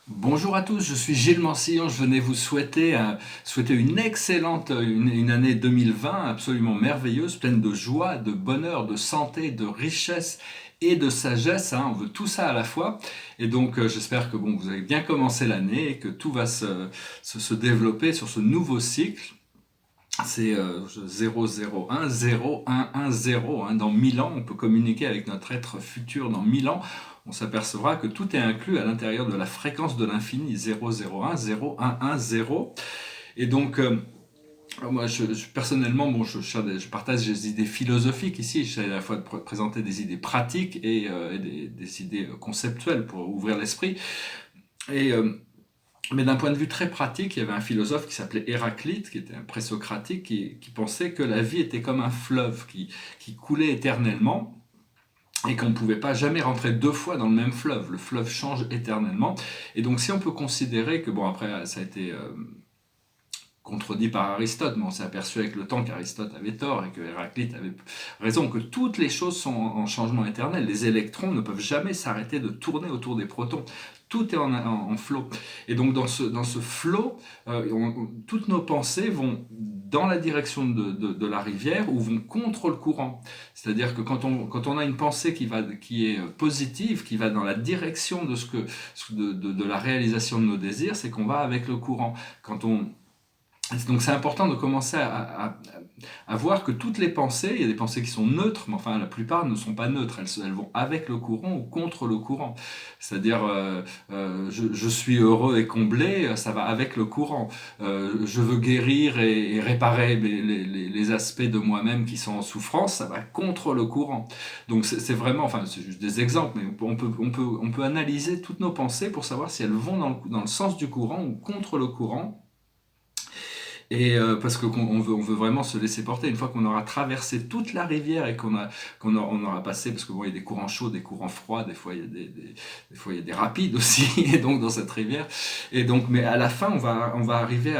Bonjour à tous, je suis Gilles Mancillon, je venais vous souhaiter une excellente une année 2020 absolument merveilleuse, pleine de joie, de bonheur, de santé, de richesse et de sagesse, hein. On veut tout ça à la fois. Et donc j'espère que vous avez bien commencé l'année et que tout va se développer sur ce nouveau cycle. C'est 001, 0110, hein. Dans 1000 ans, on peut communiquer avec notre être futur dans 1000 ans. On s'apercevra que tout est inclus à l'intérieur de la fréquence de l'infini, 001, 0110. Et donc, moi, personnellement, je partage des idées philosophiques ici. J'essaie à la fois de présenter des idées pratiques et des idées conceptuelles pour ouvrir l'esprit. Et mais d'un point de vue très pratique, il y avait un philosophe qui s'appelait Héraclite, qui était un présocratique, qui pensait que la vie était comme un fleuve qui coulait éternellement et qu'on ne pouvait pas jamais rentrer deux fois dans le même fleuve. Le fleuve change éternellement. Et donc si on peut considérer que, bon après ça a été contredit par Aristote, mais on s'est aperçu avec le temps qu'Aristote avait tort et que Héraclite avait raison, que toutes les choses sont en changement éternel. Les électrons ne peuvent jamais s'arrêter de tourner autour des protons. Tout est en flot. Et donc dans ce flot, toutes nos pensées vont dans la direction de la rivière ou vont contre le courant. C'est-à-dire que quand on a une pensée qui est positive, qui va dans la direction de la réalisation de nos désirs, c'est qu'on va avec le courant. Donc c'est important de commencer à voir que toutes les pensées, il y a des pensées qui sont neutres, mais enfin la plupart ne sont pas neutres, elles vont avec le courant ou contre le courant. C'est-à-dire je suis heureux et comblé, ça va avec le courant. Je veux guérir et réparer les aspects de moi-même qui sont en souffrance, ça va contre le courant. Donc c'est vraiment, enfin c'est juste des exemples, mais on peut analyser toutes nos pensées pour savoir si elles vont dans le sens du courant ou contre le courant. Et parce on veut vraiment se laisser porter. Une fois qu'on aura traversé toute la rivière et on aura passé, parce que bon, il y a des courants chauds, des courants froids, des fois il y a des fois il y a des rapides aussi, et donc dans cette rivière. Et donc, mais à la fin, on va arriver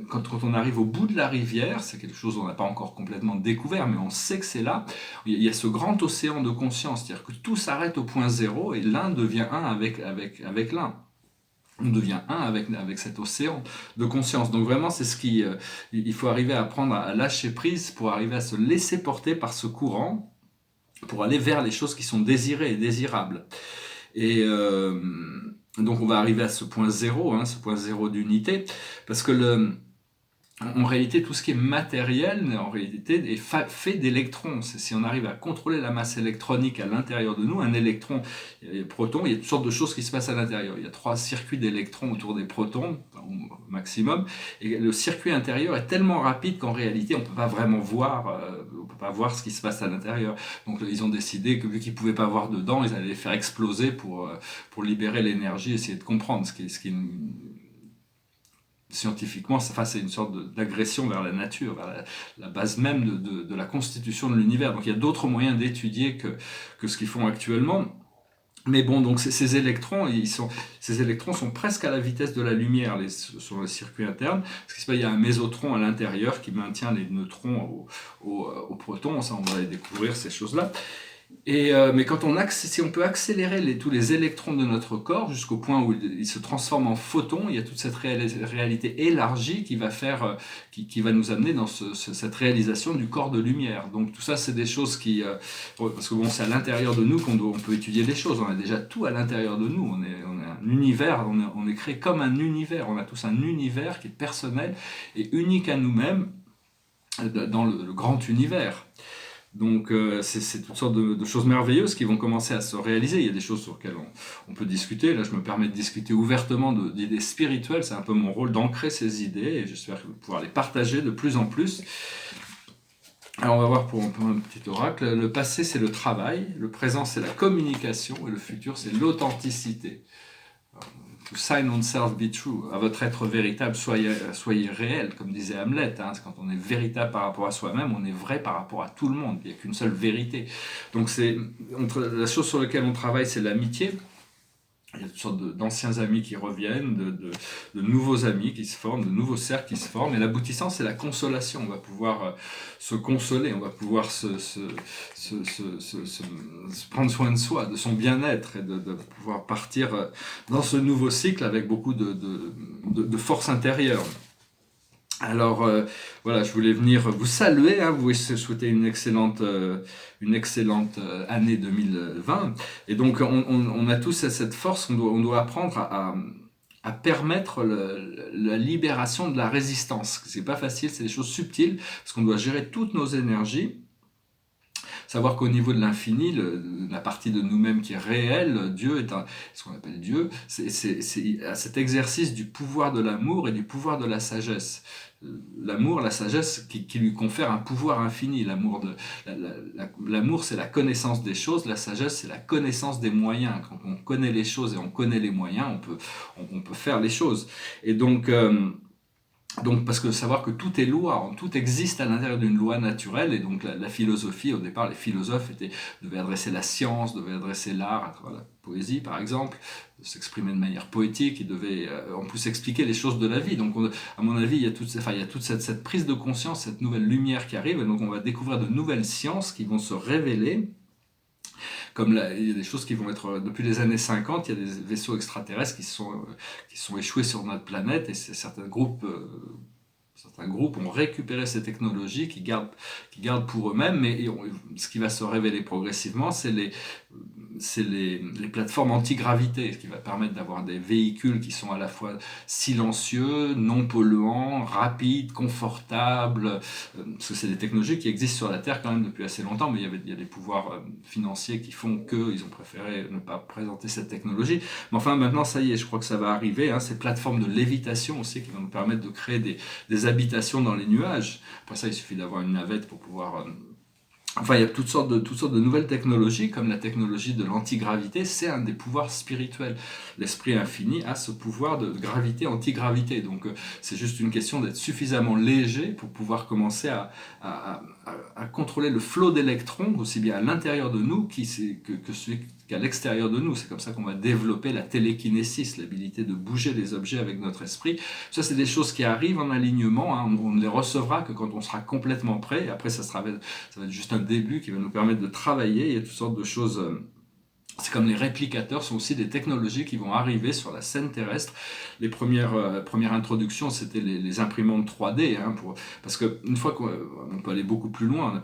quand on arrive au bout de la rivière, c'est quelque chose qu'on n'a pas encore complètement découvert, mais on sait que c'est là. Il y a ce grand océan de conscience, c'est-à-dire que tout s'arrête au point zéro et l'un devient un avec l'un. On devient un avec cet océan de conscience. Donc vraiment, c'est il faut arriver à apprendre à lâcher prise pour arriver à se laisser porter par ce courant, pour aller vers les choses qui sont désirées et désirables. Et donc on va arriver à ce point zéro, hein, ce point zéro d'unité, parce que en réalité, tout ce qui est matériel, en réalité, est fait d'électrons. Si on arrive à contrôler la masse électronique à l'intérieur de nous, un électron, les protons, il y a toutes sortes de choses qui se passent à l'intérieur. Il y a 3 circuits d'électrons autour des protons, au maximum, et le circuit intérieur est tellement rapide qu'en réalité, on ne peut pas vraiment on peut pas voir ce qui se passe à l'intérieur. Donc, ils ont décidé que vu qu'ils ne pouvaient pas voir dedans, ils allaient les faire exploser pour libérer l'énergie, essayer de comprendre ce qui est scientifiquement, c'est une sorte d'agression vers la nature, vers la base même de la constitution de l'univers. Donc il y a d'autres moyens d'étudier que ce qu'ils font actuellement. Mais bon, donc ces électrons, ces électrons sont presque à la vitesse de la lumière sur le circuit interne. Ce qui se passe, il y a un mésotron à l'intérieur qui maintient les neutrons aux protons. Ça, on va aller découvrir ces choses-là. Mais si on peut accélérer tous les électrons de notre corps jusqu'au point où ils se transforment en photons, il y a toute cette réalité élargie qui va nous amener dans cette réalisation du corps de lumière. Donc tout ça, c'est des choses parce que bon, c'est à l'intérieur de nous on peut étudier les choses. On a déjà tout à l'intérieur de nous. On est un univers, on est créé comme un univers. On a tous un univers qui est personnel et unique à nous-mêmes dans le grand univers. Donc c'est toutes sortes de choses merveilleuses qui vont commencer à se réaliser. Il y a des choses sur lesquelles on peut discuter. Là, je me permets de discuter ouvertement d'idées spirituelles. C'est un peu mon rôle d'ancrer ces idées et j'espère pouvoir les partager de plus en plus. Alors on va voir pour un petit oracle. Le passé, c'est le travail. Le présent, c'est la communication. Et le futur, c'est l'authenticité. To sign oneself be true, à votre être véritable, soyez réel, comme disait Hamlet, hein, quand on est véritable par rapport à soi-même, on est vrai par rapport à tout le monde, il n'y a qu'une seule vérité. Donc la chose sur laquelle on travaille, c'est l'amitié. Il y a toutes sortes d'anciens amis qui reviennent, de nouveaux amis qui se forment, de nouveaux cercles qui se forment. Et l'aboutissant, c'est la consolation. On va pouvoir se consoler, on va pouvoir se prendre soin de soi, de son bien-être, et de pouvoir partir dans ce nouveau cycle avec beaucoup de force intérieure. Alors voilà, je voulais venir vous saluer, hein, vous souhaiter une excellente année 2020. Et donc on a tous cette force, on doit apprendre à permettre la libération de la résistance. C'est pas facile, c'est des choses subtiles, parce qu'on doit gérer toutes nos énergies. Savoir qu'au niveau de l'infini, la partie de nous-mêmes qui est réelle, Dieu est ce qu'on appelle Dieu, c'est cet exercice du pouvoir de l'amour et du pouvoir de la sagesse. L'amour, la sagesse qui lui confère un pouvoir infini. L'amour, c'est la connaissance des choses, la sagesse, c'est la connaissance des moyens. Quand on connaît les choses et on connaît les moyens, on peut faire les choses. Et donc, parce que savoir que tout est loi, tout existe à l'intérieur d'une loi naturelle, et donc la philosophie, au départ, les philosophes devaient adresser la science, devaient adresser l'art, à travers la poésie par exemple, s'exprimer de manière poétique, ils devaient en plus expliquer les choses de la vie. Donc, à mon avis, il y a toute cette prise de conscience, cette nouvelle lumière qui arrive, et donc on va découvrir de nouvelles sciences qui vont se révéler. Comme il y a des choses qui vont être, depuis les années 50, il y a des vaisseaux extraterrestres qui sont échoués sur notre planète, et certains groupes ont récupéré ces technologies qui gardent pour eux-mêmes, mais ce qui va se révéler progressivement, c'est les plateformes anti-gravité, ce qui va permettre d'avoir des véhicules qui sont à la fois silencieux, non polluants, rapides, confortables, parce que c'est des technologies qui existent sur la Terre quand même depuis assez longtemps, mais il y a des pouvoirs financiers qui font qu'ils ont préféré ne pas présenter cette technologie. Mais enfin, maintenant, ça y est, je crois que ça va arriver, hein, ces plateformes de lévitation aussi qui vont nous permettre de créer des habitations dans les nuages. Après ça, il suffit d'avoir une navette pour pouvoir... Enfin, il y a toutes sortes de nouvelles technologies, comme la technologie de l'antigravité, c'est un des pouvoirs spirituels. L'esprit infini a ce pouvoir de gravité, antigravité. Donc, c'est juste une question d'être suffisamment léger pour pouvoir commencer à contrôler le flot d'électrons, aussi bien à l'intérieur de nous que celui qu'à l'extérieur de nous. C'est comme ça qu'on va développer la télékinésis, l'habilité de bouger les objets avec notre esprit. Ça, c'est des choses qui arrivent en alignement, hein. On ne les recevra que quand on sera complètement prêt. Et après, ça va être juste un début qui va nous permettre de travailler. Il y a toutes sortes de choses... C'est comme les réplicateurs sont aussi des technologies qui vont arriver sur la scène terrestre. Les premières introductions, c'était les imprimantes 3D, hein, parce qu'une fois qu'on peut aller beaucoup plus loin,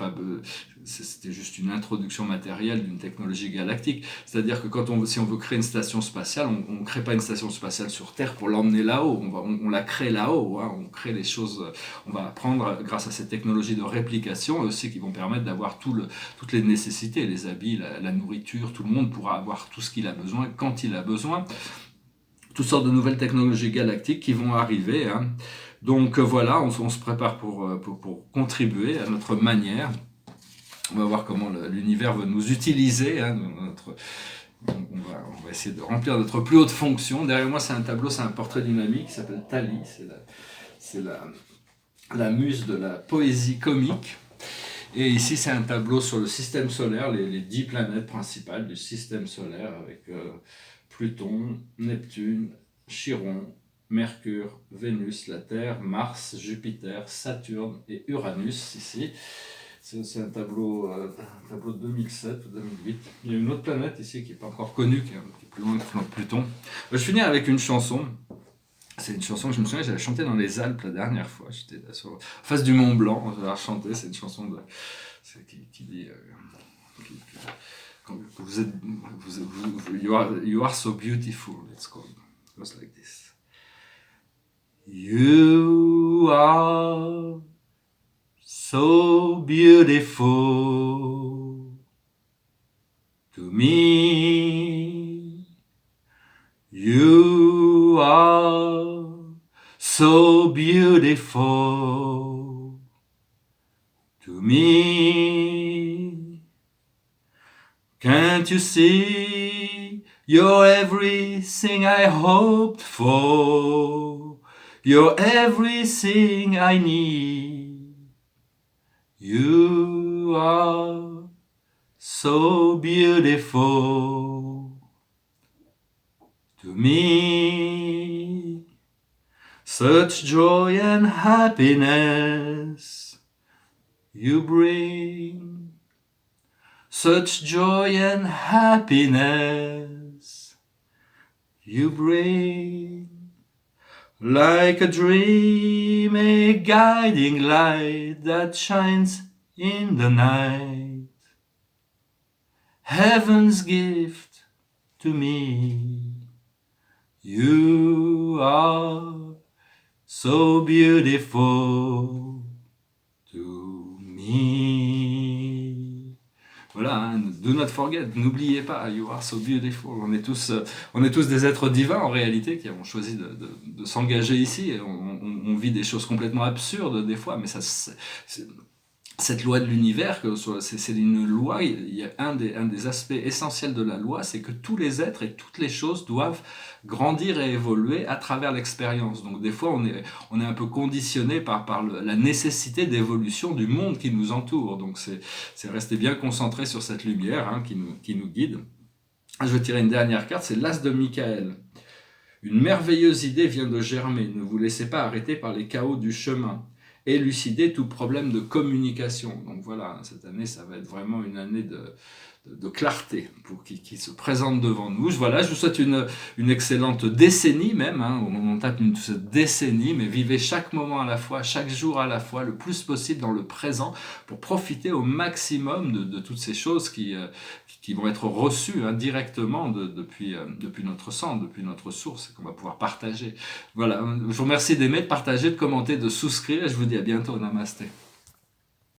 c'était juste une introduction matérielle d'une technologie galactique. C'est-à-dire que si on veut créer une station spatiale, on ne crée pas une station spatiale sur Terre pour l'emmener là-haut, on la crée là-haut, hein, on crée les choses, on va apprendre grâce à ces technologies de réplication aussi qui vont permettre d'avoir toutes les nécessités, les habits, la nourriture, tout le monde pourra avoir tout ce qu'il a besoin quand il a besoin. Toutes sortes de nouvelles technologies galactiques qui vont arriver, hein. Donc voilà, on se prépare pour contribuer à notre manière. On va voir comment l'univers va nous utiliser, hein, on va essayer de remplir notre plus haute fonction. Derrière moi, c'est un tableau, c'est un portrait d'une amie qui s'appelle Tali. C'est la muse de la poésie comique. Et ici, c'est un tableau sur le système solaire, les 10 planètes principales du système solaire, avec Pluton, Neptune, Chiron, Mercure, Vénus, la Terre, Mars, Jupiter, Saturne et Uranus, ici. C'est un tableau de 2007 ou 2008. Il y a une autre planète ici qui n'est pas encore connue, qui est plus loin que Pluton. Je finis avec une chanson. C'est une chanson que je me souviens, j'avais chanté dans les Alpes la dernière fois. J'étais en face du Mont Blanc, j'avais chanté. C'est une chanson qui dit que vous êtes, you are so beautiful. It goes like this. You are so beautiful to me. You are so beautiful to me. Can't you see? You're everything I hoped for. You're everything I need. You are so beautiful. to me. Such joy and happiness you bring. Such joy and happiness you bring. Like a dream, a guiding light that shines in the night. Heaven's gift to me. You are so beautiful to me. Voilà, hein, do not forget, n'oubliez pas, you are so beautiful. On est tous des êtres divins en réalité qui avons choisi de s'engager ici. Et on vit des choses complètement absurdes des fois, mais ça, cette loi de l'univers, c'est une loi, il y a un des aspects essentiels de la loi, c'est que tous les êtres et toutes les choses doivent grandir et évoluer à travers l'expérience. Donc des fois, on est un peu conditionné par la nécessité d'évolution du monde qui nous entoure. Donc c'est rester bien concentré sur cette lumière, hein, qui nous guide. Je vais tirer une dernière carte, c'est l'As de Michael. Une merveilleuse idée vient de germer, ne vous laissez pas arrêter par les chaos du chemin. Élucider tout problème de communication. Donc voilà, cette année, ça va être vraiment une année de clarté qui se présente devant nous. Voilà, je vous souhaite une excellente décennie même, hein, on tape cette décennie, mais vivez chaque moment à la fois, chaque jour à la fois, le plus possible dans le présent, pour profiter au maximum de toutes ces choses qui vont être reçues, hein, directement depuis notre centre, depuis notre source, et qu'on va pouvoir partager. Voilà, je vous remercie d'aimer, de partager, de commenter, de souscrire, et je vous dis à bientôt. Namasté.